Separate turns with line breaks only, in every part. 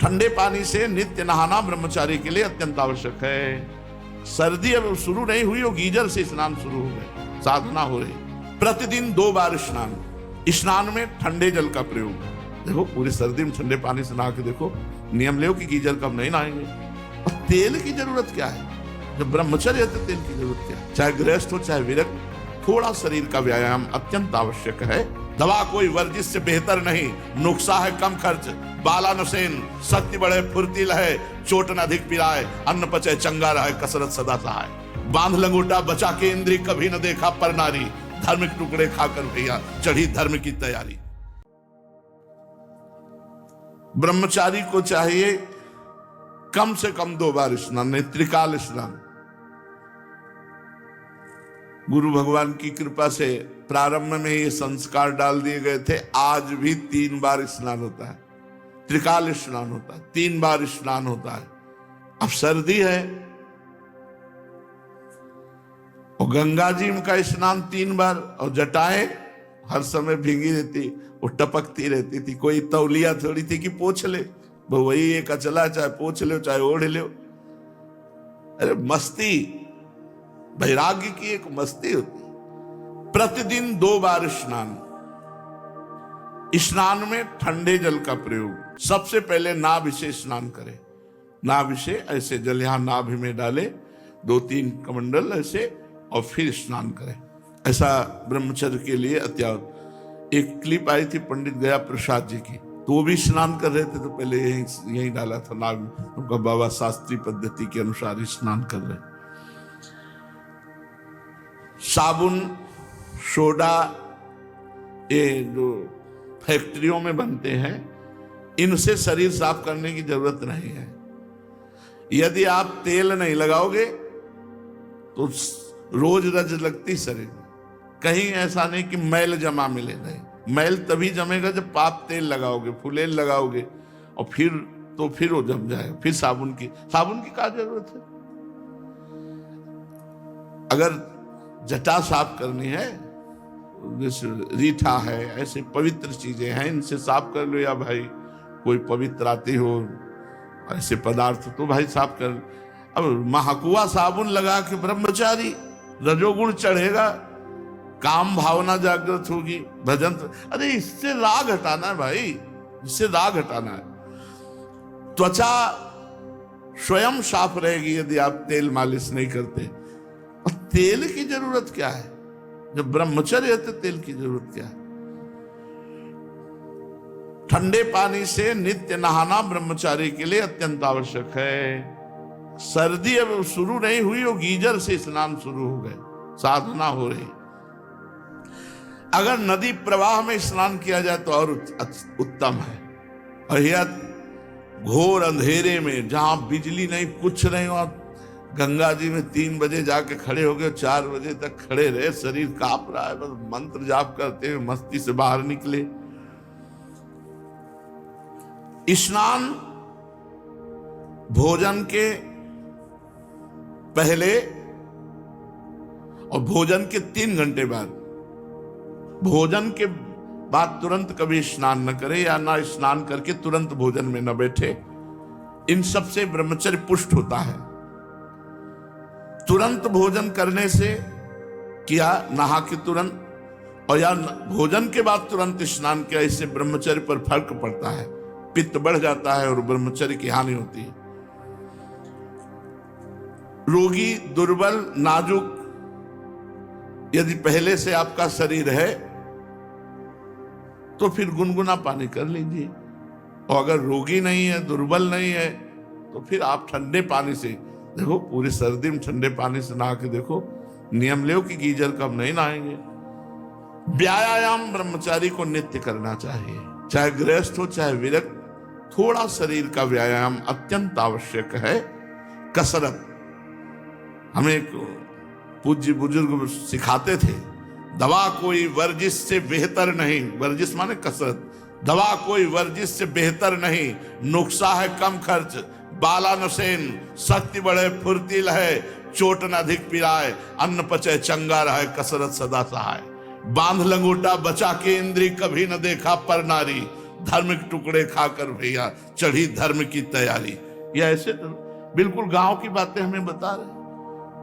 ठंडे पानी से नित्य नहाना ब्रह्मचारी के लिए अत्यंत आवश्यक है। सर्दी अब शुरू नहीं हुई, वो गीजर से स्नान शुरू हो गए, साधना हो रही। प्रतिदिन 2 बार स्नान, स्नान में ठंडे जल का प्रयोग। देखो पूरी सर्दी में ठंडे पानी से नहा के देखो, नियम ले कि गीजर कब नहीं नहाएंगे। और तेल की जरूरत क्या है? जब ब्रह्मचर्य है तो तेल की जरूरत क्या है? चाहे गृहस्थ हो चाहे विरक्त, थोड़ा शरीर का व्यायाम अत्यंत आवश्यक है। दवा कोई वर्जिश से बेहतर नहीं, नुक्सा है कम खर्च, बाला नसेन, शक्ति बढ़े फुर्ती लहे, चोट न अधिक पिराए, अन्न पचे चंगा रहे, कसरत सदा सहाय। बांध लंगोटा बचा के इंद्री, कभी न देखा पर नारी, धर्म के टुकड़े खाकर भैया चढ़ी धर्म की तैयारी। ब्रह्मचारी को चाहिए कम से कम 2 बार स्नान, नहीं त्रिकाल स्नान। गुरु भगवान की कृपा से प्रारंभ में ये संस्कार डाल दिए गए थे। आज भी 3 बार स्नान होता है, त्रिकाल स्नान होता है, 3 बार स्नान होता है। अब सर्दी है और गंगा जी का स्नान 3 बार, और जटाएं हर समय भीगी रहती, वो टपकती रहती थी। कोई तौलिया थोड़ी थी कि पोछ ले, वही एक अचला, चाहे पोछ लो चाहे ओढ़ लो। अरे मस्ती, वैराग्य की एक मस्ती होती। प्रतिदिन 2 बार स्नान, स्नान में ठंडे जल का प्रयोग। सबसे पहले नाभि से स्नान करें, नाभि से ऐसे जल यहां नाभि में डाले, 2-3 कमंडल ऐसे, और फिर स्नान करें। ऐसा ब्रह्मचर्य के लिए अत्यावश्यक। एक क्लिप आई थी पंडित गया प्रसाद जी की, तो वो भी स्नान कर रहे थे, तो पहले यही डाला था नाभि, उनका बाबा शास्त्रीय पद्धति के अनुसार ही स्नान कर रहे। साबुन, सोडा, ये जो फैक्ट्रियों में बनते हैं, इनसे शरीर साफ करने की जरूरत नहीं है। यदि आप तेल नहीं लगाओगे तो रोज रज लगती शरीर में। कहीं ऐसा नहीं कि मैल जमा मिले, नहीं, मैल तभी जमेगा जब आप तेल लगाओगे, फुलेल लगाओगे, और फिर वो जम जाएगा। फिर साबुन की क्या जरूरत है? अगर जटा साफ करनी है, जैसे रीठा है, ऐसे पवित्र चीजें हैं, इनसे साफ कर लो। या भाई कोई पवित्र आती हो ऐसे पदार्थ, तो भाई साफ कर। अब महाकुआ साबुन लगा के ब्रह्मचारी, रजोगुण चढ़ेगा, काम भावना जागृत होगी, भजन। अरे इससे राग हटाना है भाई, इससे राग हटाना है। त्वचा स्वयं साफ रहेगी यदि आप तेल मालिश नहीं करते। और तेल की जरूरत क्या है? जब ब्रह्मचर्य है तो तेल की जरूरत क्या है? ठंडे पानी से नित्य नहाना ब्रह्मचारी के लिए अत्यंत आवश्यक है। सर्दी अब शुरू नहीं हुई, वो गीजर से स्नान शुरू हो गए, साधना हो रही। अगर नदी प्रवाह में स्नान किया जाए तो और उत्तम है। और यह घोर अंधेरे में, जहां बिजली नहीं कुछ नहीं, और गंगा जी में 3 बजे जाके खड़े हो गए, 4 बजे तक खड़े रहे, शरीर कांप रहा है, बस मंत्र जाप करते हुए मस्ती से बाहर निकले। स्नान भोजन के पहले और भोजन के 3 घंटे बाद। भोजन के बाद तुरंत कभी स्नान न करे, या ना स्नान करके तुरंत भोजन में न बैठे। इन सब से ब्रह्मचर्य पुष्ट होता है। तुरंत भोजन करने से किया, नहा के तुरंत, और या भोजन के बाद तुरंत स्नान किया, इससे ब्रह्मचर्य पर फर्क पड़ता है। पित्त बढ़ जाता है और ब्रह्मचर्य की हानि होती है। रोगी, दुर्बल, नाजुक यदि पहले से आपका शरीर है तो फिर गुनगुना पानी कर लीजिए। और अगर रोगी नहीं है, दुर्बल नहीं है, तो फिर आप ठंडे पानी से, देखो पूरी सर्दी में ठंडे पानी से नहा के देखो, नियम ले कि गीजर कब नहीं नहाएंगे। व्यायाम ब्रह्मचारी को नित्य करना चाहिए, चाहे गृहस्थ हो चाहे विरक्त। थोड़ा शरीर का व्यायाम अत्यंत आवश्यक है। कसरत हमें एक पूज्य बुजुर्ग सिखाते थे, दवा कोई वर्जिश से बेहतर नहीं। वर्जिश माने कसरत। दवा कोई वर्जिश से बेहतर नहीं, नुक्सा है कम खर्च, बाला नसेन, शक्ति बढ़े फुर्ती लहे, चोट न अधिक पिराए, अन्न पचे चंगा रहे, कसरत सदा सहाय। बांध लंगोटा बचा के इंद्री, कभी न देखा पर नारी, धर्म के टुकड़े खाकर भैया चढ़ी धर्म की तैयारी। ये ऐसे तो बिल्कुल गांव की बातें हमें बता रहे।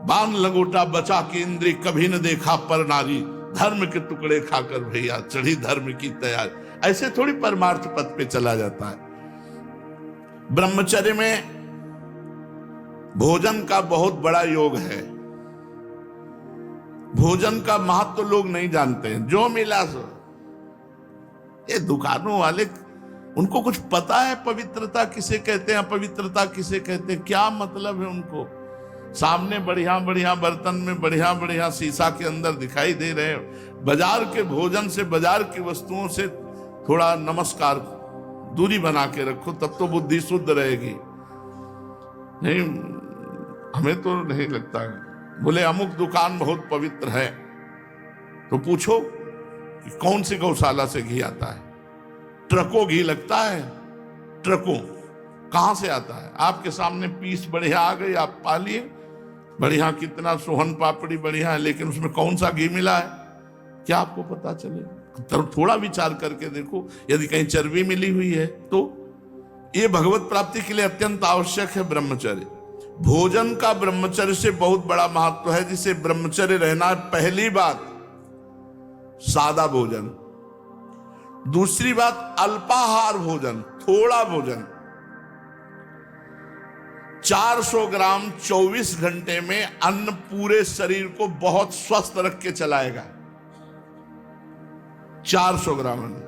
बांध लगोटा बचा के इंद्री, कभी न देखा पर नारी, धर्म के टुकड़े खाकर भैया चढ़ी धर्म की तैयारी। ऐसे थोड़ी परमार्थ पथ पे चला जाता है। ब्रह्मचर्य में भोजन का बहुत बड़ा योग है। भोजन का महत्व तो लोग नहीं जानते हैं। जो मिला सो, ये दुकानों वाले, उनको कुछ पता है पवित्रता किसे कहते हैं, अपवित्रता किसे कहते हैं, क्या मतलब है उनको? सामने बढ़िया बढ़िया बर्तन में बढ़िया बढ़िया शीशा के अंदर दिखाई दे रहे हैं। बाजार के भोजन से, बाजार की वस्तुओं से थोड़ा नमस्कार, दूरी बना के रखो, तब तो बुद्धि शुद्ध रहेगी। नहीं, हमें तो नहीं लगता है। बोले अमुक दुकान बहुत पवित्र है, तो पूछो कि कौन सी गौशाला से घी आता है? ट्रकों घी लगता है, ट्रकों। कहां से आता है? आपके सामने पीस बढ़िया आ गई, आप पा लिए, बढ़िया, कितना सोहन पापड़ी बढ़िया है, लेकिन उसमें कौन सा घी मिला है क्या आपको पता चले? तो थोड़ा विचार करके देखो, यदि कहीं चर्बी मिली हुई है तो। ये भगवत प्राप्ति के लिए अत्यंत आवश्यक है ब्रह्मचर्य। भोजन का ब्रह्मचर्य से बहुत बड़ा महत्व है, जिसे ब्रह्मचर्य रहना। पहली बात सादा भोजन, दूसरी बात अल्पाहार भोजन, थोड़ा भोजन। 400 ग्राम 24 घंटे में अन्न पूरे शरीर को बहुत स्वस्थ रख के चलाएगा। 400 ग्राम अन्न।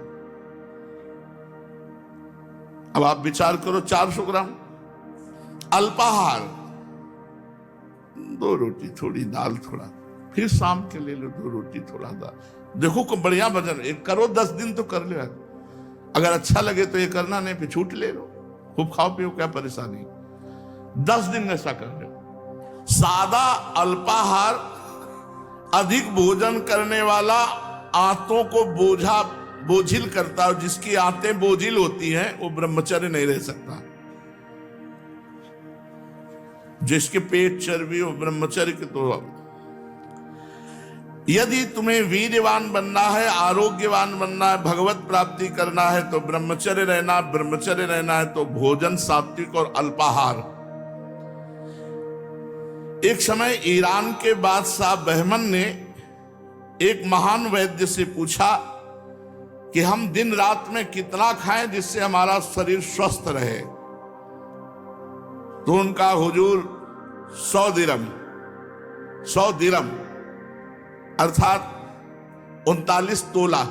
अब आप विचार करो, 400 ग्राम अल्पाहार, 2 रोटी थोड़ी दाल थोड़ा, फिर शाम के ले लो 2 रोटी थोड़ा दाल। देखो को बढ़िया भजन एक करो, 10 दिन तो कर लो। अगर अच्छा लगे तो ये करना, नहीं फिर छूट ले लो, खूब खाओ पियो, क्या परेशानी। 10 दिन ऐसा कर लो। सादा अल्पाहार, अधिक भोजन करने वाला आंतों को बोझिल करता है। जिसकी आंतें बोझिल होती हैं वो ब्रह्मचर्य नहीं रह सकता। जिसके पेट चर्बी हो, ब्रह्मचर्य के तो। यदि तुम्हें वीर्यवान बनना है, आरोग्यवान बनना है, भगवत प्राप्ति करना है तो ब्रह्मचर्य रहना। ब्रह्मचर्य रहना है तो भोजन सात्विक और अल्पाहार। एक समय ईरान के बादशाह बहमन ने एक महान वैद्य से पूछा कि हम दिन रात में कितना खाएं जिससे हमारा शरीर स्वस्थ रहे। तो उनका हुजूर 100 दिरम अर्थात 39 तोला,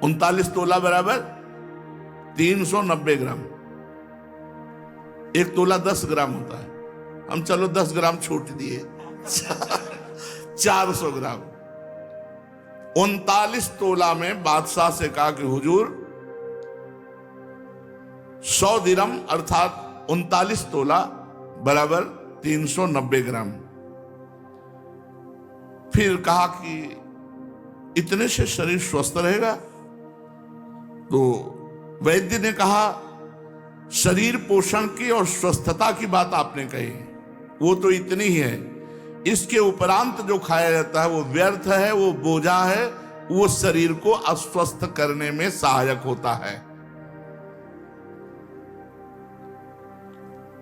39 तोला बराबर 390 ग्राम। 1 तोला 10 ग्राम होता है, हम चलो 10 ग्राम छूट दिए 400 ग्राम। 39 तोला में बादशाह से कहा कि हुजूर 100 दिरम अर्थात 39 तोला बराबर 390 ग्राम। फिर कहा कि इतने से शरीर स्वस्थ रहेगा? तो वैद्य ने कहा शरीर पोषण की और स्वस्थता की बात आपने कही, वो तो इतनी ही है। इसके उपरांत जो खाया जाता है वो व्यर्थ है, वो बोझा है, वो शरीर को अस्वस्थ करने में सहायक होता है।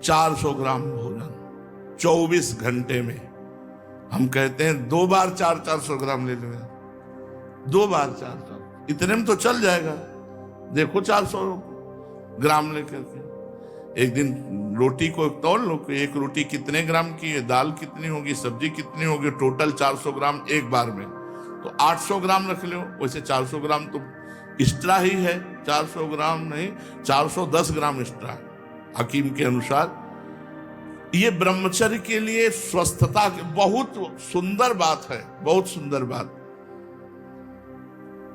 400 ग्राम भोजन 24 घंटे में। हम कहते हैं 2 बार 400 ग्राम ले लो, 2 बार 400, इतने में तो चल जाएगा। देखो 400 ग्राम लेकर के एक दिन रोटी को तौल लो कि एक रोटी कितने ग्राम की है, दाल कितनी होगी, सब्जी कितनी होगी, टोटल 400 ग्राम एक बार में। तो 800 ग्राम रख लो। वैसे 400 ग्राम तो एक्स्ट्रा ही है, 400 ग्राम नहीं, 410 ग्राम एक्स्ट्रा हकीम के अनुसार। ये ब्रह्मचर्य के लिए स्वस्थता की बहुत सुंदर बात है, बहुत सुंदर बात।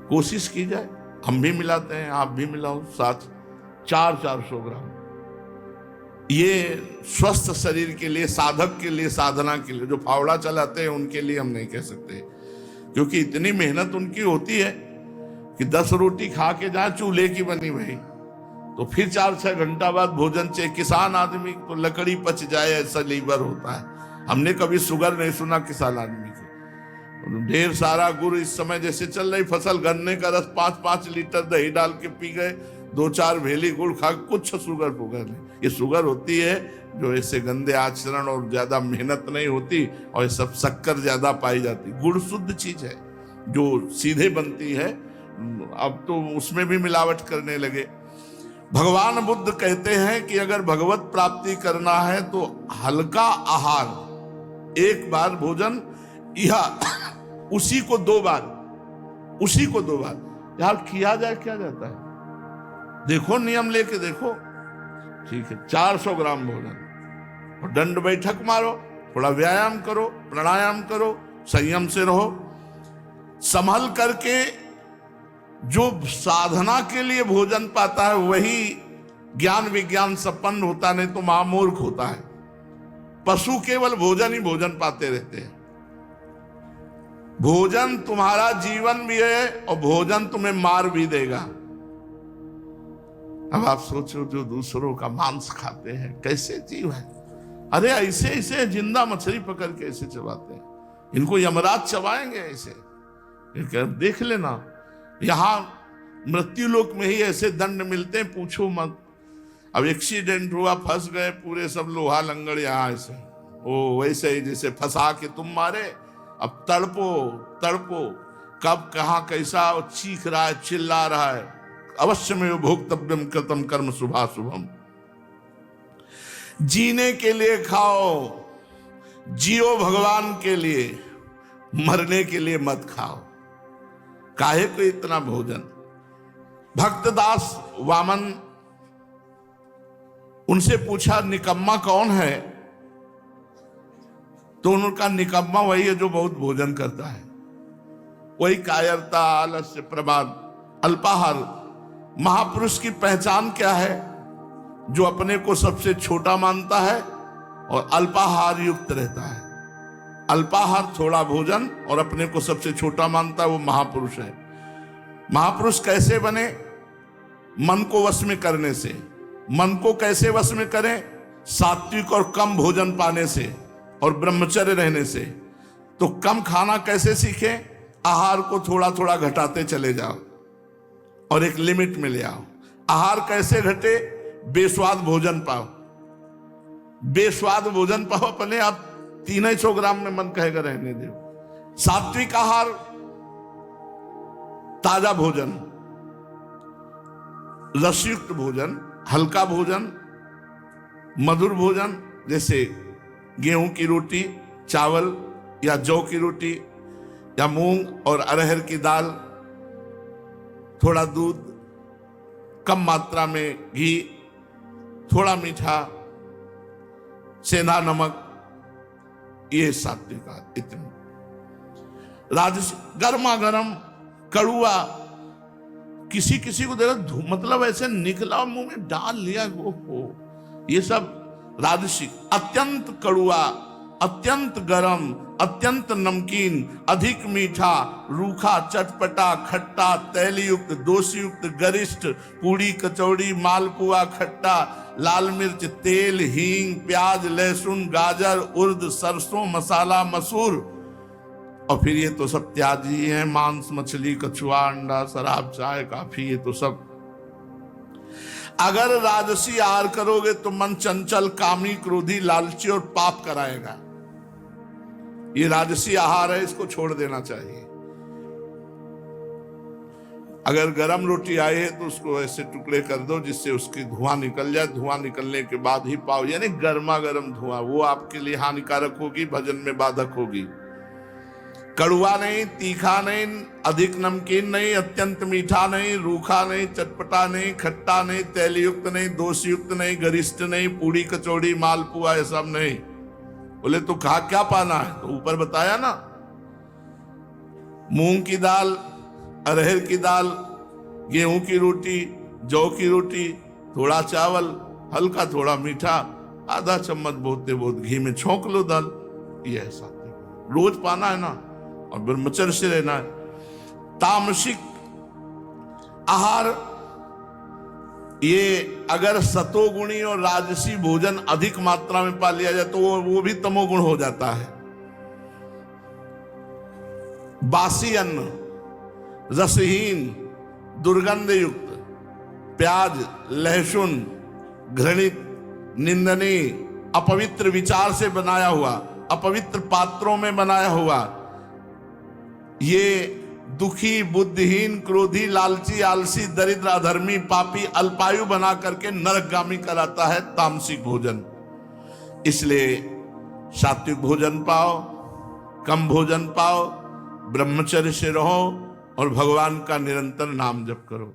कोशिश की जाए, हम भी मिलाते हैं, आप भी मिलाओ साथ। 400 ग्राम ये स्वस्थ शरीर के लिए, साधक के लिए, साधना के लिए, जो फावड़ा चलाते हैं उनके लिए हम नहीं कह सकते, क्योंकि इतनी मेहनत उनकी होती है कि 10 रोटी खा के जाए चूल्हे की बनी भाई, तो फिर 4-6 घंटा बाद भोजन चाहिए। किसान आदमी तो लकड़ी पच जाए ऐसा लीवर होता है। हमने कभी शुगर नहीं सुना किसान आदमी के। ढेर सारा गुड़ इस समय जैसे चल रही फसल, गन्ने का रस 5-5 लीटर दही डाल के पी गए, 2-4 भेली गुड़ खा, कुछ शुगर पुगर नहीं। ये शुगर होती है जो ऐसे गंदे आचरण और ज्यादा मेहनत नहीं होती, और ये सब शक्कर ज्यादा पाई जाती। गुड़ शुद्ध चीज है जो सीधे बनती है, अब तो उसमें भी मिलावट करने लगे। भगवान बुद्ध कहते हैं कि अगर भगवत प्राप्ति करना है तो हल्का आहार, एक बार भोजन, यह उसी को 2 बार यार किया जाए, क्या जाता है, देखो नियम लेके देखो, ठीक है, 400 ग्राम भोजन, और दंड बैठक मारो, थोड़ा व्यायाम करो, प्राणायाम करो, संयम से रहो, संभल करके। जो साधना के लिए भोजन पाता है वही ज्ञान विज्ञान संपन्न होता, नहीं तो महामूर्ख होता है। पशु केवल भोजन ही भोजन पाते रहते हैं। भोजन तुम्हारा जीवन भी है और भोजन तुम्हें मार भी देगा। अब आप सोचो जो दूसरों का मांस खाते हैं कैसे जीव है, अरे ऐसे ऐसे जिंदा मछली पकड़ के ऐसे चबाते हैं, इनको यमराज चबाएंगे ऐसे। देख लेना, यहां मृत्यु लोक में ही ऐसे दंड मिलते हैं, पूछो मत। अब एक्सीडेंट हुआ, फंस गए पूरे सब लोहा लंगड़ यहां ऐसे, ओ वैसे ही जैसे फंसा के तुम मारे। अब तड़पो कब कहां कैसा चीख रहा है, चिल्ला रहा है। अवश्य में भोक्तव्यम कृतम कर्म शुभाशुभम। जीने के लिए खाओ, जियो भगवान के लिए, मरने के लिए मत खाओ। काहे को इतना भोजन। भक्तदास वामन, उनसे पूछा निकम्मा कौन है, तो उनका निकम्मा वही है जो बहुत भोजन करता है, वही कायरता, आलस्य, प्रमाद, अल्पाहार। महापुरुष की पहचान क्या है, जो अपने को सबसे छोटा मानता है और अल्पाहार युक्त रहता है। अल्पाहार थोड़ा भोजन और अपने को सबसे छोटा मानता है, वो महापुरुष है। महापुरुष कैसे बने, मन को वश में करने से। मन को कैसे वश में करें, सात्विक और कम भोजन पाने से और ब्रह्मचर्य रहने से। तो कम खाना कैसे सीखें, आहार को थोड़ा थोड़ा घटाते चले जाओ और एक लिमिट में ले आओ। आहार कैसे घटे, बेस्वाद भोजन पाओ, बेस्वाद भोजन पाओ, अपने आप 300 ग्राम में मन कहेगा रहने दो। सात्विक आहार, ताजा भोजन, रसयुक्त भोजन, हल्का भोजन, मधुर भोजन, जैसे गेहूं की रोटी, चावल या जौ की रोटी या मूंग और अरहर की दाल, थोड़ा दूध, कम मात्रा में घी, थोड़ा मीठा, सेंधा नमक, ये सात्विक आहार। इतना राजस गर्मा गर्म कड़ुआ, किसी किसी को देखा मतलब ऐसे निकला मुंह में डाल लिया, वो ये सब राजसिक। अत्यंत कड़ुआ, अत्यंत गरम, अत्यंत नमकीन, अधिक मीठा, रूखा, चटपटा, खट्टा, तैलयुक्त, दोषयुक्त, गरिष्ठ, पूड़ी, कचौड़ी, मालपुआ, खट्टा, लाल मिर्च, तेल, हींग, प्याज, लहसुन, गाजर, उर्द, सरसों, मसाला, मसूर। और फिर ये तो सब त्याजी है, मांस, मछली, कछुआ, अंडा, शराब, चाय, कॉफी, ये तो सब। अगर राजसी आहार करोगे तो मन चंचल, कामी, क्रोधी, लालची और पाप कराएगा। ये राजसी आहार है, इसको छोड़ देना चाहिए। अगर गरम रोटी आई है तो उसको ऐसे टुकड़े कर दो जिससे उसकी धुआं निकल जाए। धुआं निकलने के बाद ही पाओ, यानी गर्मा गर्म धुआं, वो आपके लिए हानिकारक होगी, भजन में बाधक होगी। कड़ुआ नहीं, तीखा नहीं, अधिक नमकीन नहीं, अत्यंत मीठा नहीं, रूखा नहीं, चटपटा नहीं, खट्टा नहीं, तैलयुक्त नहीं, दोषयुक्त नहीं, गरिष्ठ नहीं, पूड़ी, कचौड़ी, मालपुआ, ये सब नहीं। बोले तो खा क्या पाना है, तो ऊपर बताया ना, मूंग की दाल, अरहर की दाल, गेहूं की रोटी, जौ की रोटी, थोड़ा चावल, हल्का थोड़ा मीठा, आधा चम्मच बोलते बहुत घी में छोंक लो दाल। ये ऐसा रोज पाना है ना, और ब्रह्मचर्य से रहना है। तामसिक आहार, ये अगर सतोगुणी और राजसी भोजन अधिक मात्रा में पा लिया जाए तो वो भी तमोगुण हो जाता है। बासी अन्न, रसहीन, दुर्गंध युक्त, प्याज, लहसुन, घृणित, निंदनीय, अपवित्र विचार से बनाया हुआ, अपवित्र पात्रों में बनाया हुआ, ये दुखी, बुद्धिहीन, क्रोधी, लालची, आलसी, दरिद्र, अधर्मी, पापी, अल्पायु बना करके नरकगामी कराता है तामसिक भोजन। इसलिए सात्विक भोजन पाओ, कम भोजन पाओ, ब्रह्मचर्य से रहो और भगवान का निरंतर नाम जप करो।